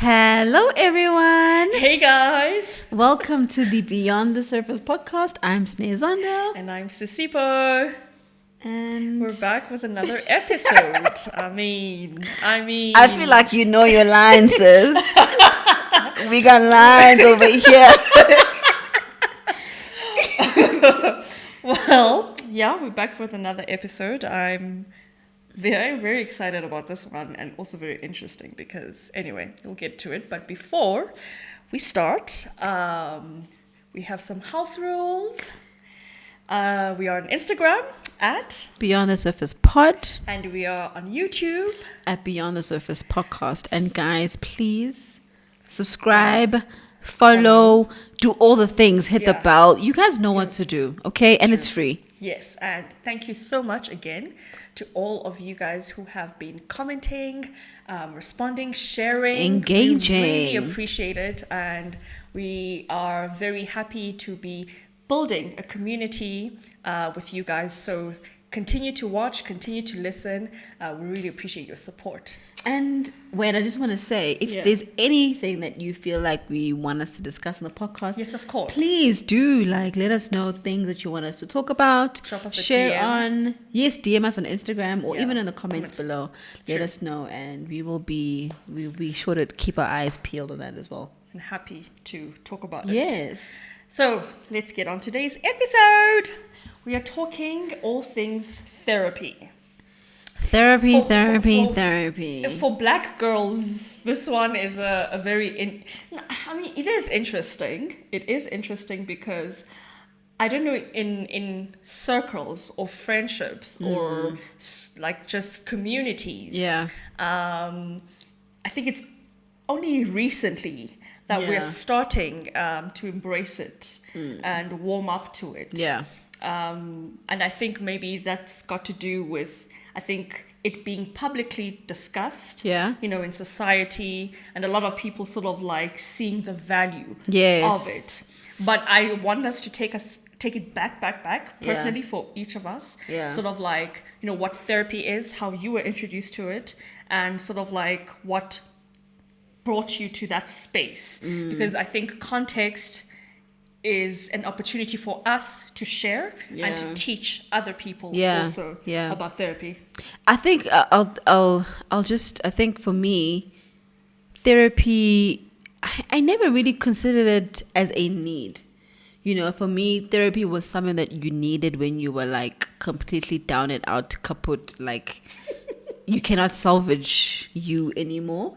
Hello, everyone. Hey guys, Welcome to the Beyond the Surface podcast. I'm Snezondo. and I'm Sisipo. And We're back with another episode. I feel like you know your lines, sis. We got lines over here. Well, yeah, we're back with another episode. I'm very, very excited about this one and also very interesting because, anyway, we'll get to it. But before we start, we have some house rules. We are on Instagram at Beyond the Surface pod and we are on YouTube at Beyond the Surface podcast. And guys, please subscribe, follow, do all the things, hit the Yeah. bell. You guys know what to do, okay? And it's free. Yes, and thank you so much again to all of you guys who have been commenting, responding, sharing, Engaging. We really appreciate it, and we are very happy to be building a community with you guys. So continue to watch, continue to listen. We really appreciate your support. And wait, I just want to say, if there's anything that you feel like we want us to discuss in the podcast, Yes, of course. please do let us know things that you want us to talk about. Drop us a share DM. on DM us on Instagram or Yeah, even in the comments below. Let Sure. us know, and we'll be sure to keep our eyes peeled on that as well. And happy to talk about it. Yes. So let's get on today's episode. We are talking all things therapy. Therapy. For black girls, this one is a very... it is interesting. It is interesting because, I don't know, in circles or friendships or like just communities. Yeah. I think it's only recently that we're starting to embrace it and warm up to it. Yeah. And I think maybe that's got to do with, I think, it being publicly discussed, Yeah. in society, and a lot of people sort of like seeing the value Yes. of it. But I want us to take it back, personally for each of us. Yeah. Sort of like, what therapy is, how you were introduced to it, and sort of like what brought you to that space. Because I think context is an opportunity for us to share and to teach other people also about therapy. I think I think for me, therapy, I never really considered it as a need. For me, therapy was something that you needed when you were like completely down and out, kaput, like you cannot salvage you anymore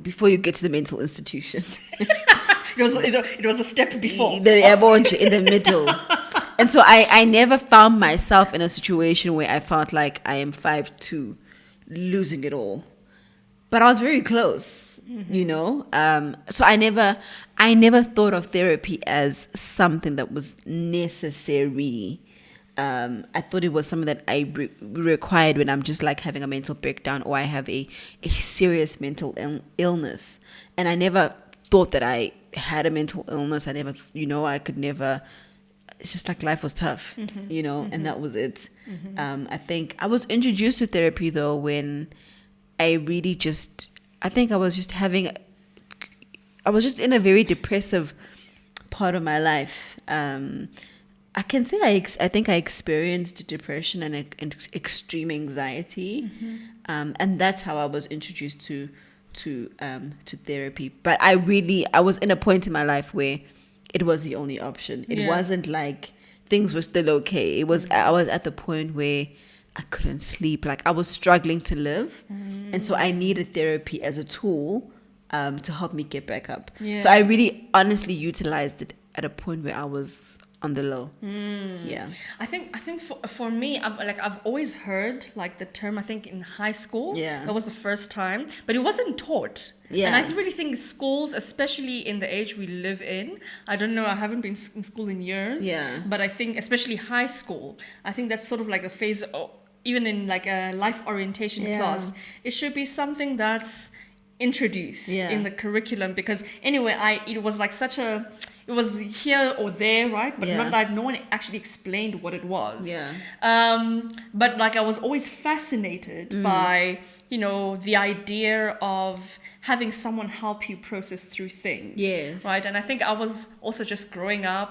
before you get to the mental institution. It was a step before. In the middle. And so I never found myself in a situation where I felt like I am 5'2", losing it all. But I was very close, So I never thought of therapy as something that was necessary. I thought it was something that I required when I'm just like having a mental breakdown or I have a serious mental illness. And I never thought that I had a mental illness. I never, I could never. It's just like life was tough, and that was it. I think I was introduced to therapy though when I really I think I was just in a very depressive part of my life. I can say I think I experienced depression and extreme anxiety, and that's how I was introduced to therapy. But I was in a point in my life where it was the only option. It wasn't like things were still okay. I was at the point where I couldn't sleep. Like I was struggling to live, and so I needed therapy as a tool to help me get back up. Yeah. So I really honestly utilized it at a point where I was on the low. Yeah. I think for me, I've always heard like the term, I think in high school. Yeah. That was the first time, but it wasn't taught. Yeah. And I really think schools, especially in the age we live in, I don't know, I haven't been in school in years. Yeah. But I think especially high school, I think that's sort of like a phase, even in like a life orientation class, it should be something that's introduced Yeah. in the curriculum, because anyway, it was like it was here or there, right? But Yeah. not like no one actually explained what it was. Yeah. But like I was always fascinated by, the idea of having someone help you process through things. Yes. Right. And I think I was also just growing up,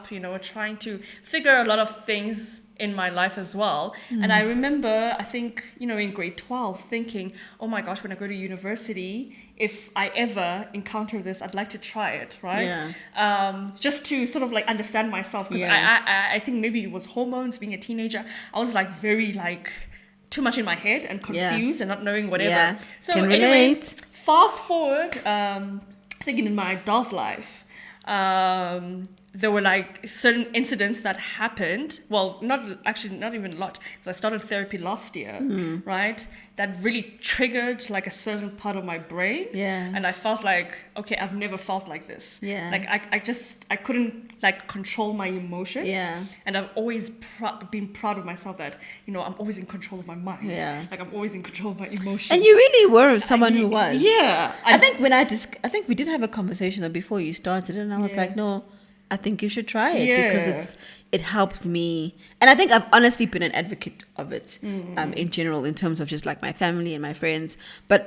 trying to figure a lot of things in my life as well. And I remember, I think, in grade 12 thinking, oh my gosh, when I go to university, if I ever encounter this, I'd like to try it, right? Yeah. Just to sort of like understand myself, because Yeah. I think maybe it was hormones, being a teenager. I was like very like too much in my head and confused and not knowing whatever. Yeah. So Can anyway, relate. fast forward, thinking in my adult life, there were like certain incidents that happened. Well, not even a lot, because I started therapy last year, right? That really triggered like a certain part of my brain. Yeah. And I felt like, okay, I've never felt like this. Yeah. Like I couldn't like control my emotions. Yeah. And I've always been proud of myself that, I'm always in control of my mind. Yeah. Like I'm always in control of my emotions. And you really were someone who was. Yeah. I think I think we did have a conversation before you started, and I was like, no, I think you should try it because it helped me. And I think I've honestly been an advocate of it in general, in terms of just like my family and my friends. But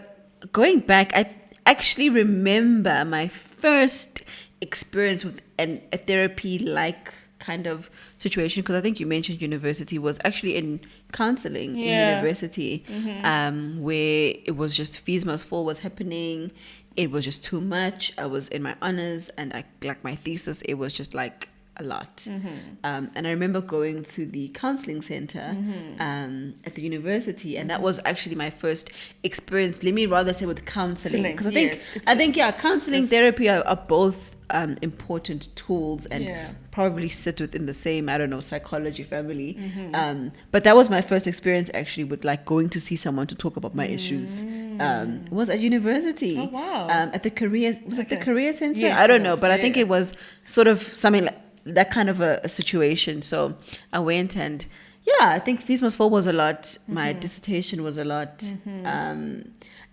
going back, I actually remember my first experience with a therapy-like kind of situation, because I think you mentioned university, was actually in counseling in university, where it was just fees must fall was happening. It was just too much. I was in my honors, and my thesis, it was just like a lot. And I remember going to the counseling center at the university, and that was actually my first experience. Let me rather say with counseling, because I think counseling, therapy are both important tools and probably sit within the same, I don't know, psychology family. But that was my first experience actually with like going to see someone to talk about my issues. It was at university. Oh wow. At the career, was it the career center? Yes, I don't know, but I think it was sort of something like that kind of a situation. So I went, and I think fees must fall was a lot. My dissertation was a lot.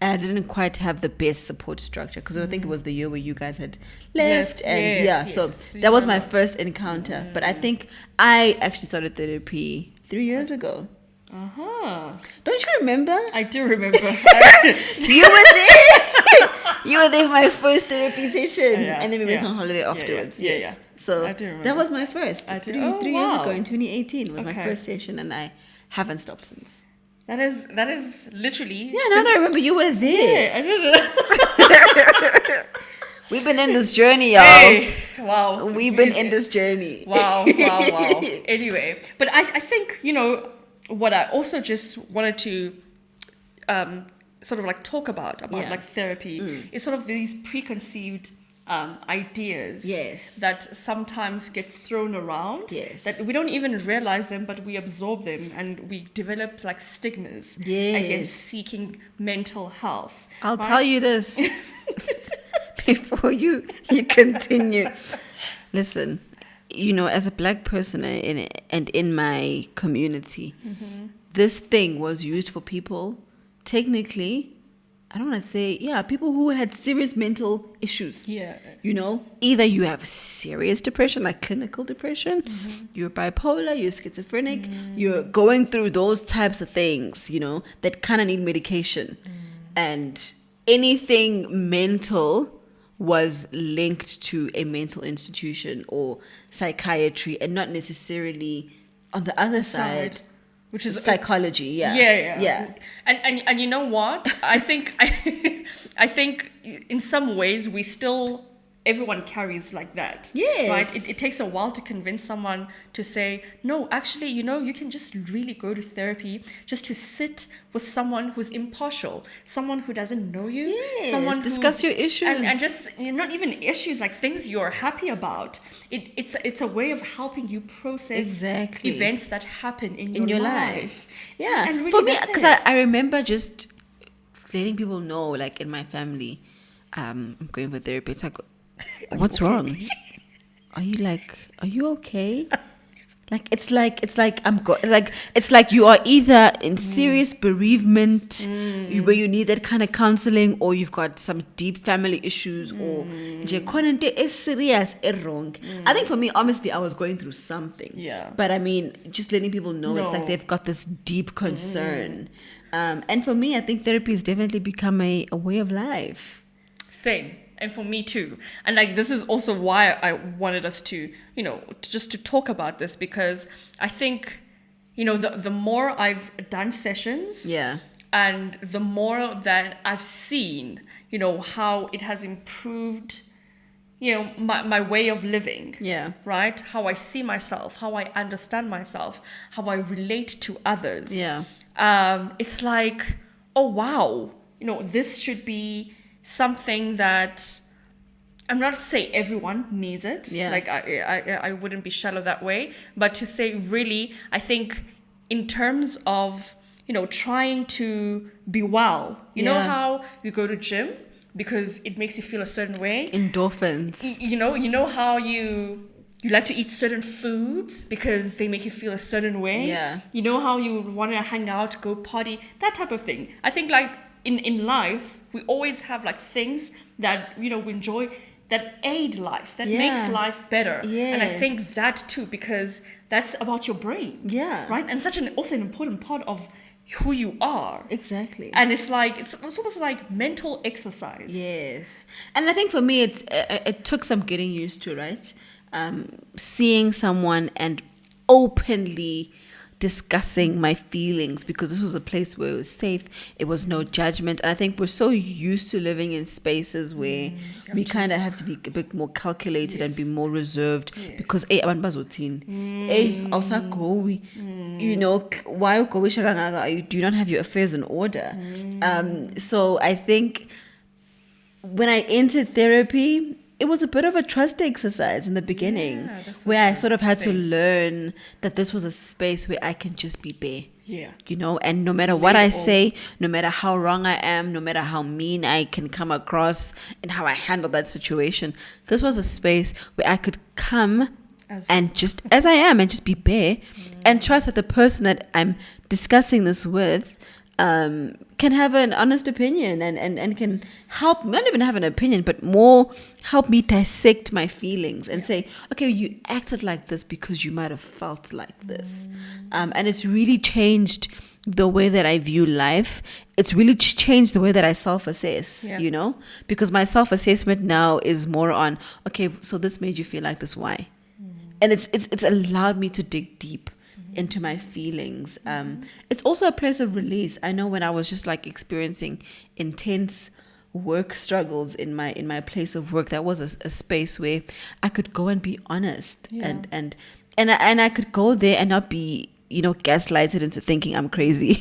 And I didn't quite have the best support structure, because I think it was the year where you guys had left. And so that was my first encounter. But I think I actually started therapy 3 years ago. Don't you remember? I do remember. You were there. You were there for my first therapy session. And then we went on holiday afterwards. Yeah. So I do remember. that was my first. Three years ago in 2018 was my Okay. first session, and I haven't stopped since. That is literally. Yeah, now that I remember you were there. Yeah, I don't know. We've been in this journey, y'all. Hey, wow. We've been in this journey. Wow. Anyway, but I think, what I also just wanted to sort of like talk about like therapy is sort of these preconceived ideas that sometimes get thrown around, that we don't even realize them, but we absorb them, and we develop like stigmas against seeking mental health. I'll tell you this before you continue. Listen, as a black person and in my community, this thing was used for people, technically, I don't want to say, people who had serious mental issues. Yeah. Either you have serious depression, like clinical depression, you're bipolar, you're schizophrenic, you're going through those types of things, that kind of need medication. And anything mental was linked to a mental institution or psychiatry, and not necessarily on the other side, which is psychology. Yeah. And you know what? I think in some ways everyone carries like that. Yes. Right? It takes a while to convince someone to say, no, actually, you can just really go to therapy just to sit with someone who's impartial, someone who doesn't know you, someone discuss your issues. And just not even issues, like things you're happy about. It's a way of helping you process events that happen in your life. Yeah. And really for me, because I remember just letting people know, like in my family, I'm going for therapy. It's like, what's wrong? Are you okay? Like it's like it's like you are either in serious bereavement where you need that kind of counseling, or you've got some deep family issues, or nje khona into is serious wrong. I think for me, honestly, I was going through something. Yeah. But I mean, just letting people know it's like No. they've got this deep concern. And for me, I think therapy has definitely become a way of life. Same. And for me too. And like, this is also why I wanted us to, just to talk about this, because I think, the more I've done sessions, Yeah. and the more that I've seen, how it has improved, my way of living. Yeah. Right? How I see myself, how I understand myself, how I relate to others. Yeah. It's like, oh wow, this should be something that I'm not to say everyone needs it. Yeah. Like I wouldn't be shallow that way, but to say really, I think in terms of trying to be well. You know Yeah. how you go to gym because it makes you feel a certain way. Endorphins. You know how you like to eat certain foods because they make you feel a certain way. Yeah. You know how you want to hang out, go party, that type of thing. I think like in life, we always have like things that, we enjoy that aid life, that Yeah. makes life better. And I Yes. think that too, because that's about your brain. Yeah. Right? And also an important part of who you are. Exactly. And it's like, it's almost like mental exercise. Yes. And I think for me, it took some getting used to, right? Seeing someone and openly discussing my feelings, because this was a place where it was safe, it was no judgment. And I think we're so used to living in spaces where we kind of have to be a bit more calculated and be more reserved, because abantu bazothini, awusagowi, why ugowisha kangaka? Do you not have your affairs in order? So I think when I entered therapy, it was a bit of a trust exercise in the beginning, Yeah, that's so where I true. sort of had to Same. learn that this was a space where I can just be bare. Yeah. And no matter what Lay it I all. say, no matter how wrong I am, no matter how mean I can come across and how I handle that situation, this was a space where I could come and just as I am and just be bare and trust that the person that I'm discussing this with can have an honest opinion and can help, not even have an opinion, but more help me dissect my feelings and say, okay, you acted like this because you might have felt like this. And it's really changed the way that I view life. It's really changed the way that I self-assess, Yeah. because my self-assessment now is more on, okay, so this made you feel like this, why? And it's allowed me to dig deep into my feelings. It's also a place of release. I know when I was just like experiencing intense work struggles in my place of work, that was a space where I could go and be honest, and I could go there and not be gaslighted into thinking I'm crazy.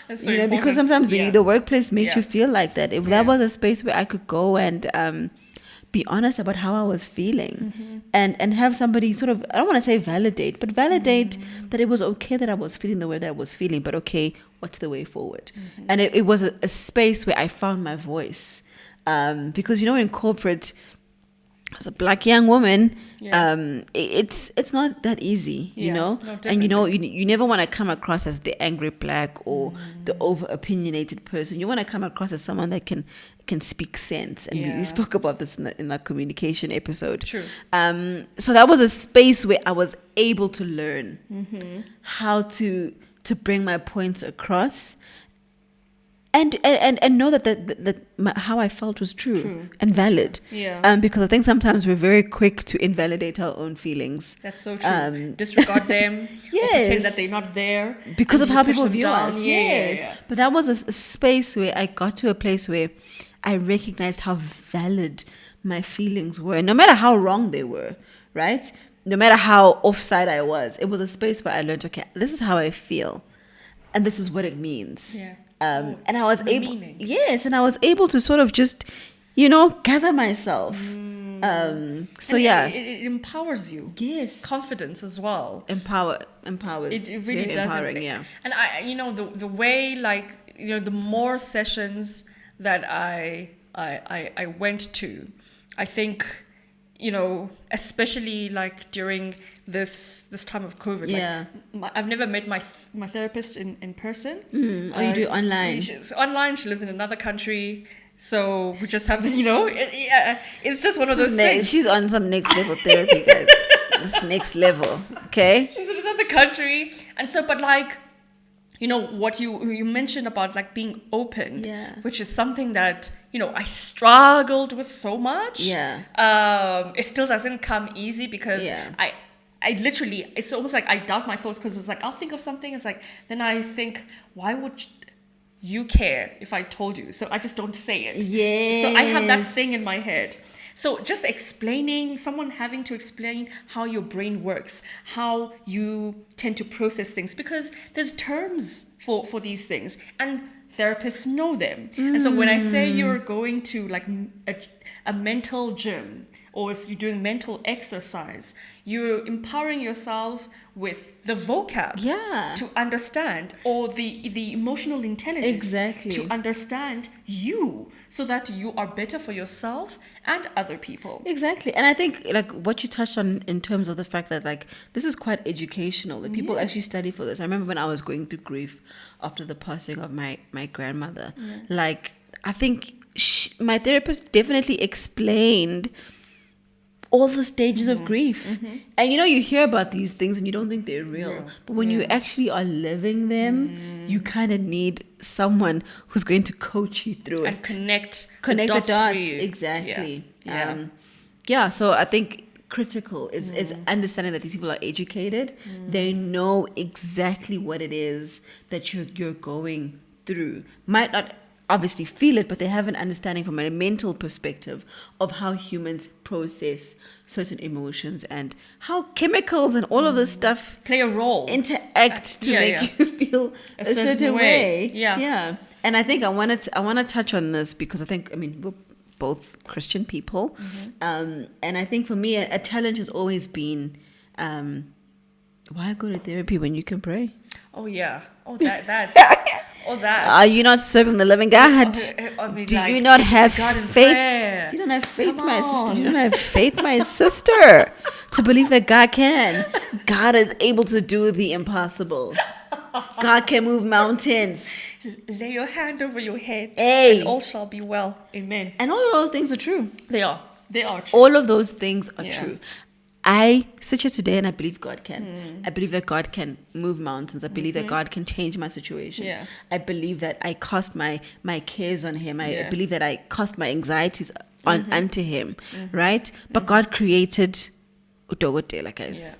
That's so important. Because sometimes the workplace makes Yeah. you feel like that. If that was a space where I could go and be honest about how I was feeling, and have somebody sort of, I don't want to say validate, but validate that it was okay that I was feeling the way that I was feeling, but okay, what's the way forward? And it was a space where I found my voice, because in corporate, as a Black young woman, it's not that easy, No, and you never want to come across as the angry Black or the over opinionated person. You want to come across as someone that can speak sense, and we spoke about this in the communication episode. True. So that was a space where I was able to learn how to bring my points across. And know that how I felt was true and valid. Yeah. Because I think sometimes we're very quick to invalidate our own feelings. That's so true. Disregard them. Or pretend that they're not there. Because and of how push people them view down. us. Yeah, Yes. yeah. But that was a space where I got to a place where I recognized how valid my feelings were, no matter how wrong they were, right? No matter how offside I was. It was a space where I learned, okay, this is how I feel, and this is what it means. Yeah. And I was able, meaning. and I was able to sort of just, gather myself. So And yeah, it empowers you. yes, Confidence as well. empowers. It really Very does. empowering, yeah. And the way, like, the more sessions that I went to, I think, especially like during this time of COVID. Yeah. Like, I've never met my therapist in person. Or you do it online? She's online. She lives in another country. So we just have, it's just one of those things. She's on some next level therapy, guys. This next level, okay? She's in another country. And so, but like, what you mentioned about like being open, which is something that, I struggled with so much. Yeah. It still doesn't come easy because I literally, it's almost like I doubt my thoughts because it's like, I'll think of something. It's like, then I think, why would you care if I told you? So I just don't say it. Yes. So I have that thing in my head. So just someone having to explain how your brain works, how you tend to process things, because there's terms for these things and therapists know them. And so when I say you're going to like a mental gym, or if you're doing mental exercise, you're empowering yourself with the vocab to understand, or the emotional intelligence to understand you, so that you are better for yourself and other people. Exactly. And I think like what you touched on in terms of the fact that like this is quite educational, that people actually study for this. I remember when I was going through grief after the passing of my grandmother, like I think my therapist definitely explained all the stages of grief. And you hear about these things and you don't think they're real. But when you actually are living them, you kind of need someone who's going to coach you through and it. Connect the dots. you. Exactly. So I think critical is understanding that these people are educated. They know exactly what it is that you're going through. Might not obviously feel it, but they have an understanding from a mental perspective of how humans process certain emotions and how chemicals and all of this stuff play a role, interact to make you feel a certain way. Yeah. And I think I want to touch on this because we're both Christian people, and I think for me a challenge has always been why go to therapy when you can pray? Oh yeah. Oh that. All that. Are you not serving the living God? Do you not have faith? You don't have faith, my sister. You don't have faith, my sister, to believe that God can. God is able to do the impossible. God can move mountains. Lay your hand over your head, and all shall be well. Amen. And all of those things are true. They are true. All of those things are true. I sit here today and I believe God can. I believe that God can move mountains. I believe that God can change my situation. Yeah. I believe that I cast my cares on Him. I believe that I cast my anxieties unto Him, right? But God created udogote, like guys.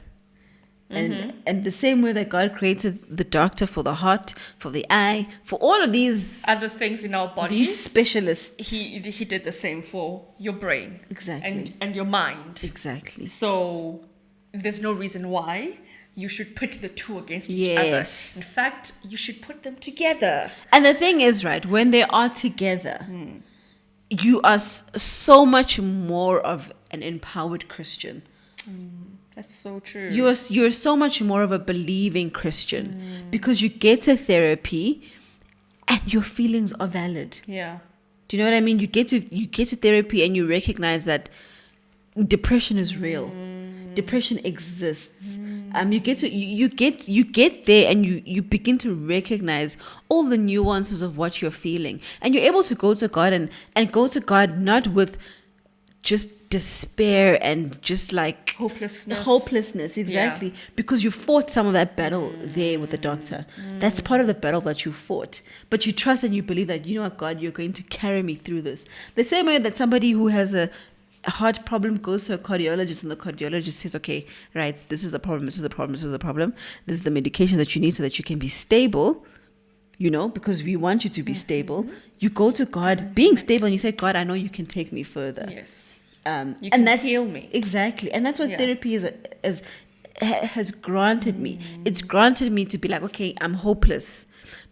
And the same way that God created the doctor for the heart, for the eye, for all of these other things in our bodies, these specialists, he did the same for your brain, exactly, and your mind, exactly. So there's no reason why you should put the two against each other. In fact, you should put them together. And the thing is, right, when they are together, you are so much more of an empowered Christian. That's so true. You're so much more of a believing Christian because you get to therapy and your feelings are valid. Yeah. Do you know what I mean? You get to therapy and you recognize that depression is real. Depression exists. You get there and you begin to recognize all the nuances of what you're feeling, and you're able to go to God and go to God not with just despair and just like hopelessness, exactly, because you fought some of that battle there with the doctor. That's part of the battle that you fought, but you trust and you believe that, you know what, God, you're going to carry me through this. The same way that somebody who has a heart problem goes to a cardiologist and the cardiologist says, okay, right, this is a problem, this is a problem, this is a problem, this is the medication that you need so that you can be stable, because we want you to be stable. You go to God being stable and you say, God, I know you can take me further. Yes. You can heal me. Exactly. And that's what therapy has granted me. It's granted me to be like, okay, I'm hopeless,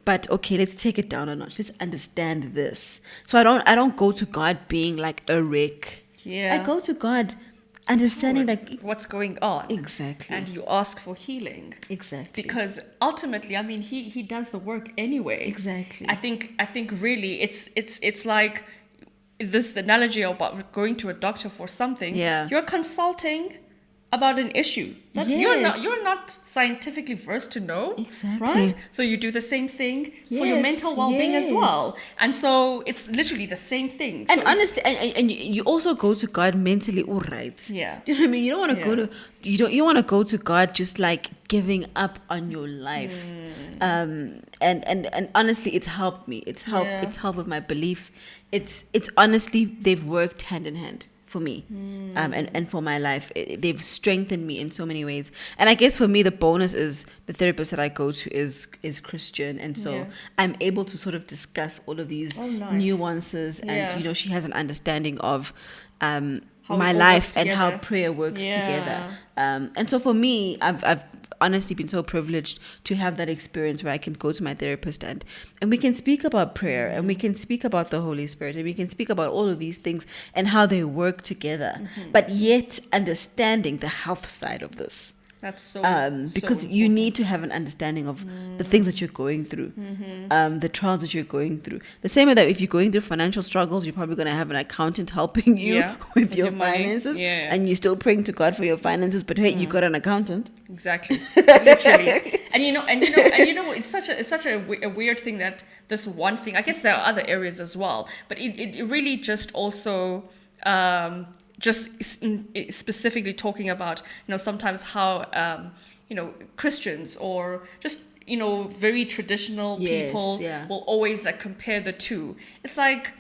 but okay, let's take it down a notch. Let's understand this. So I don't go to God being like a wreck. Yeah. I go to God understanding like what's going on. Exactly. And you ask for healing. Exactly. Because ultimately, I mean, he does the work anyway. Exactly. I think really it's like this analogy about going to a doctor for something, Yeah. you're consulting about an issue that Yes. you're not scientifically versed to know. Exactly. Right? So you do the same thing for your Yes, mental well-being as yes. well. And so it's literally the same thing. And So honestly, and you also go to God mentally all right. Yeah. You know what I mean? You don't want to go Yeah. to you want to go to God just like giving up on your life. And honestly, it's helped me. It's helped. Yeah. It's helped with my belief. It's honestly, they've worked hand in hand for me, and for my life. They've strengthened me in so many ways. And I guess for me, the bonus is the therapist that I go to is Christian, and so Yeah. I'm able to sort of discuss all of these Oh, nice. nuances, and Yeah. she has an understanding of How my it all life works and how together. prayer works Yeah. together. And so for me, I've honestly been so privileged to have that experience where I can go to my therapist and we can speak about prayer, and we can speak about the Holy Spirit, and we can speak about all of these things and how they work together, but yet understanding the health side of this. That's so Because so you need to have an understanding of the things that you're going through, the trials that you're going through. The same way that if you're going through financial struggles, you're probably going to have an accountant helping you Yeah, with with your your money. finances, Yeah. and you're still praying to God for your finances. But hey, you got an accountant. Exactly, literally, and you know, it's such a weird thing that this one thing. I guess there are other areas as well, but it really just also just specifically talking about sometimes how Christians or just very traditional Yes, people yeah. will always like compare the two. It's like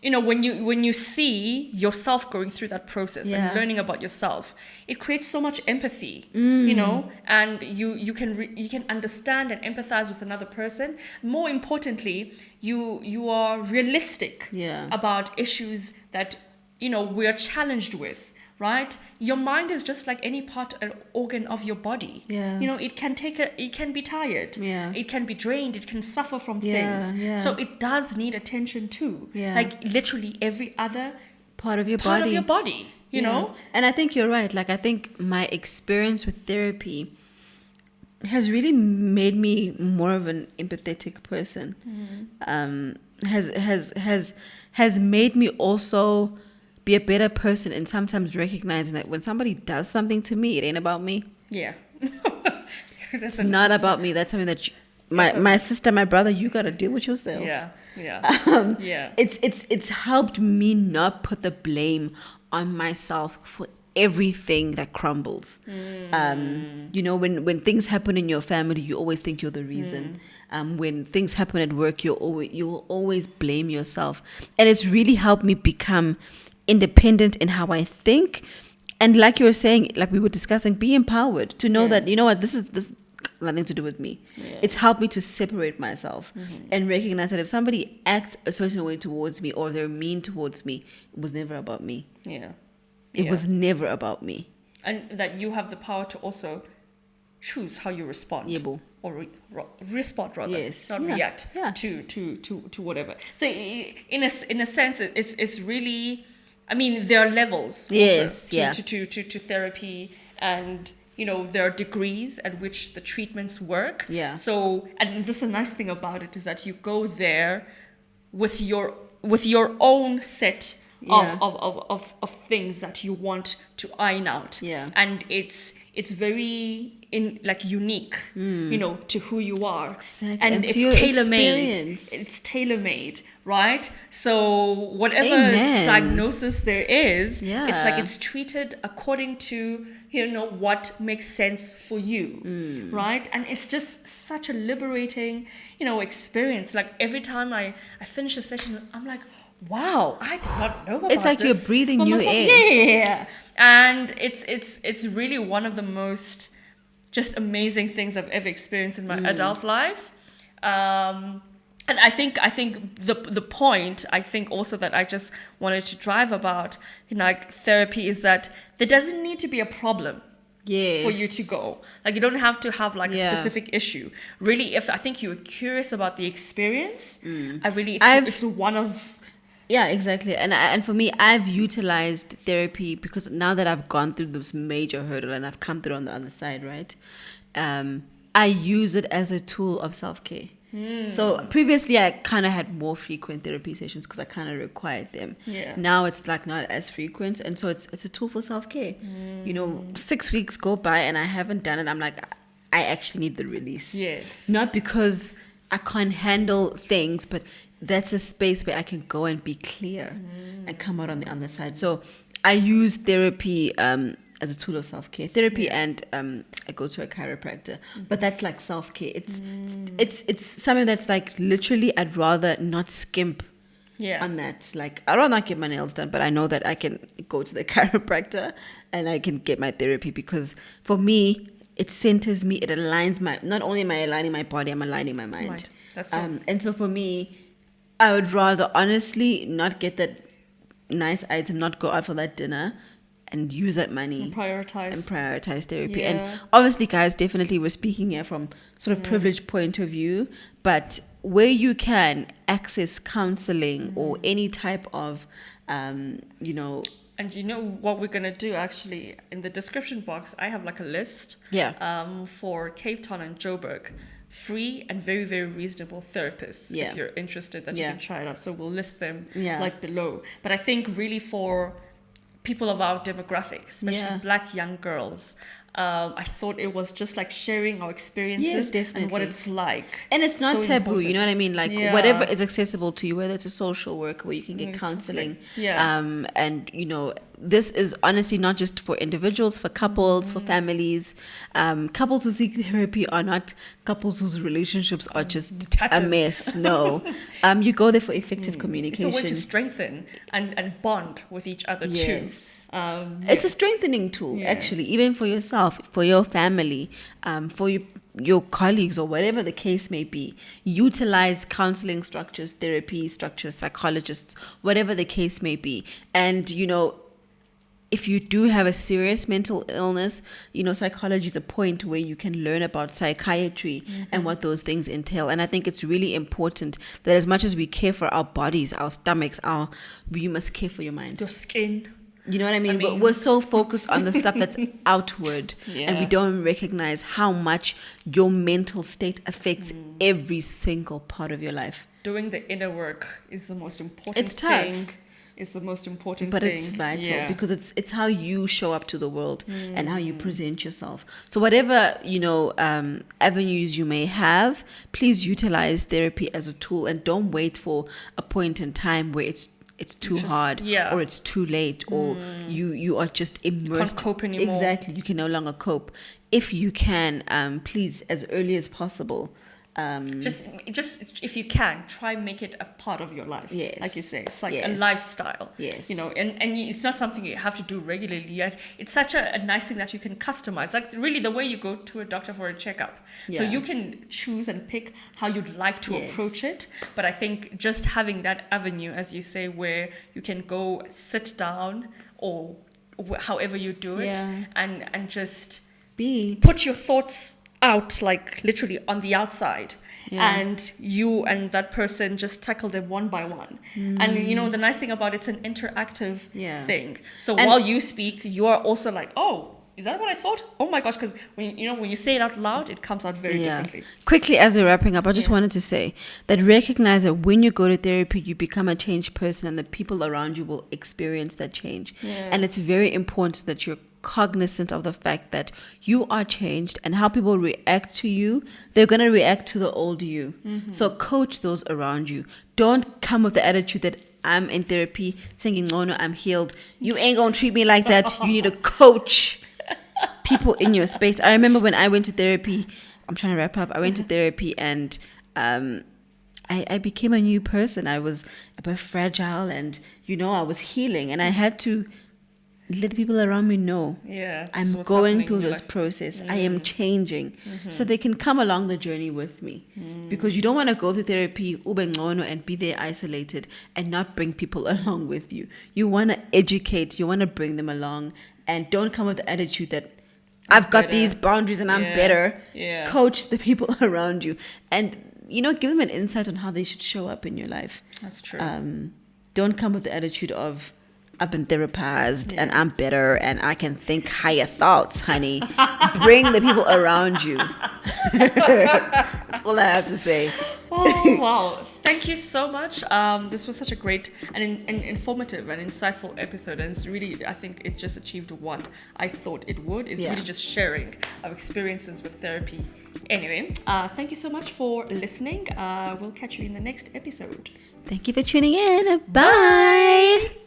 when you see yourself going through that process Yeah. and learning about yourself, it creates so much empathy, and you can understand and empathize with another person. More importantly, you are realistic Yeah. about issues that we are challenged with. Right, your mind is just like any part or organ of your body. Yeah. It can be tired. Yeah. It can be drained. It can suffer from Yeah, things. yeah. So it does need attention too. Yeah. Like literally every other Part of your part body. of your body. You know. And I think you're right. Like, I think my experience with therapy has really made me more of an empathetic person. Has made me also be a better person, and sometimes recognizing that when somebody does something to me, it ain't about me. Yeah. That's It's not about me. That's something that my sister, my brother, you gotta deal with yourself. Yeah. Yeah. Yeah. It's helped me not put the blame on myself for everything that crumbles. When things happen in your family, you always think you're the reason. When things happen at work, you will always blame yourself, and it's really helped me become independent in how I think, and like you were saying, like we were discussing, be empowered to know that this nothing to do with me. Yeah. It's helped me to separate myself and recognize that if somebody acts a certain way towards me or they're mean towards me, it was never about me. Yeah. It was never about me. And that you have the power to also choose how you respond. Yebo. Or respond rather, Yes. not Yeah. react Yeah. to whatever. So in a sense, it's really, I mean, there are levels. Yes, Also yeah. To therapy, and there are degrees at which the treatments work. Yeah. So, and this is a nice thing about it is that you go there with your own set Yeah. of things that you want to iron out. Yeah. And it's very unique, to who you are. Exactly. And And to it's your tailor-made. experience. It's tailor-made, right? So whatever Amen. diagnosis there is, it's Yeah. like it's treated according to what makes sense for you, right? And it's just such a liberating experience. Like every time I finish a session, I'm like, wow, I did not know about this. It's like you're breathing for new myself. air. Yeah. And it's really one of the most just amazing things I've ever experienced in my adult life. And I think the point I think also that I just wanted to drive about in like therapy is that there doesn't need to be a problem Yes. for you to go. Like you don't have to have like Yeah. a specific issue. Really, if I think you're curious about the experience, it's one of Yeah, exactly. And for me, I've utilized therapy because now that I've gone through this major hurdle and I've come through on the other side, right? I use it as a tool of self-care. So previously I kind of had more frequent therapy sessions because I kind of required them. Yeah. Now it's like not as frequent, and so it's a tool for self-care. 6 weeks go by and I haven't done it. I'm like, I actually need the release. Yes. Not because I can't handle things, but that's a space where I can go and be clear and come out on the other side. So I use therapy as a tool of self-care. Therapy and I go to a chiropractor. But that's like self-care. It's something that's like literally I'd rather not skimp on that. Like I'd rather not get my nails done, but I know that I can go to the chiropractor and I can get my therapy because for me, it centers me, it aligns not only am I aligning my body, I'm aligning my mind. Right. That's it. And so for me, I would rather honestly not get that nice item, not go out for that dinner and use that money And prioritize therapy. Yeah. And obviously, guys, definitely we're speaking here from sort of privileged point of view, but where you can access counseling or any type of, And you know what we're gonna do actually in the description box? I have like a list. For Cape Town and Joburg, free and very very reasonable therapists. Yeah. If you're interested, that you can try it out. So we'll list them Yeah. like below. But I think really for people of our demographic, especially Black young girls. I thought it was just like sharing our experiences and what it's like. And it's not So taboo, important. you know what I mean? Like whatever is accessible to you, whether it's a social work where you can get counseling. And this is honestly not just for individuals, for couples, for families. Couples who seek therapy are not couples whose relationships are just Tatters. a mess. No. You go there for effective communication. It's a way to strengthen and bond with each other too. It's a strengthening tool, actually, even for yourself, for your family, for your colleagues, or whatever the case may be. Utilize counseling structures, therapy structures, psychologists, whatever the case may be. And, if you do have a serious mental illness, psychology is a point where you can learn about psychiatry and what those things entail. And I think it's really important that as much as we care for our bodies, our stomachs, you must care for your mind. Your skin. You know what I mean? We're so focused on the stuff that's outward, and we don't recognize how much your mental state affects every single part of your life. Doing the inner work is the most important It's tough. thing. It's the most important But thing. it's vital because it's how you show up to the world and how you present yourself. So whatever, avenues you may have, please utilize therapy as a tool and don't wait for a point in time where it's too hard or it's too late or you are just immersed. Can't cope anymore. Exactly. You can no longer cope. If you can, please, as early as possible, just if you can, try make it a part of your life. Yes. Like you say, it's like a lifestyle. Yes. And it's not something you have to do regularly. It's such a nice thing that you can customize. Like really the way you go to a doctor for a checkup. So you can choose and pick how you'd like to approach it. But I think just having that avenue, as you say, where you can go sit down or however you do it and just put your thoughts out, like literally on the outside, and you and that person just tackle them one by one. And the nice thing about it's an interactive thing. So while you speak, you are also like, oh, is that what I thought? Oh my gosh, because when you say it out loud, it comes out very differently. Quickly, as we're wrapping up, I just wanted to say that recognize that when you go to therapy, you become a changed person, and the people around you will experience that change. And it's very important that you're cognizant of the fact that you are changed, and how people react to you, they're going to react to the old you. So coach those around you. Don't come with the attitude that I'm in therapy saying, no, I'm healed. You ain't going to treat me like that. You need to coach people in your space. I remember when I went to therapy, I'm trying to wrap up. I went to therapy and I became a new person. I was a bit fragile and, I was healing, and I had to let the people around me know I'm going through this process. I am changing, so they can come along the journey with me. Because you don't want to go to therapy ube ngcono and be there isolated and not bring people along with you. You want to educate, you want to bring them along, and don't come with the attitude that I've got these boundaries and I'm better. Coach the people around you and give them an insight on how they should show up in your life. That's true. Don't come with the attitude of I've been therapized and I'm better and I can think higher thoughts, honey. Bring the people around you. That's all I have to say. Oh, wow. Thank you so much. This was such a great and informative and insightful episode. And it's really, I think it just achieved what I thought it would. It's really just sharing our experiences with therapy. Anyway, thank you so much for listening. We'll catch you in the next episode. Thank you for tuning in. Bye.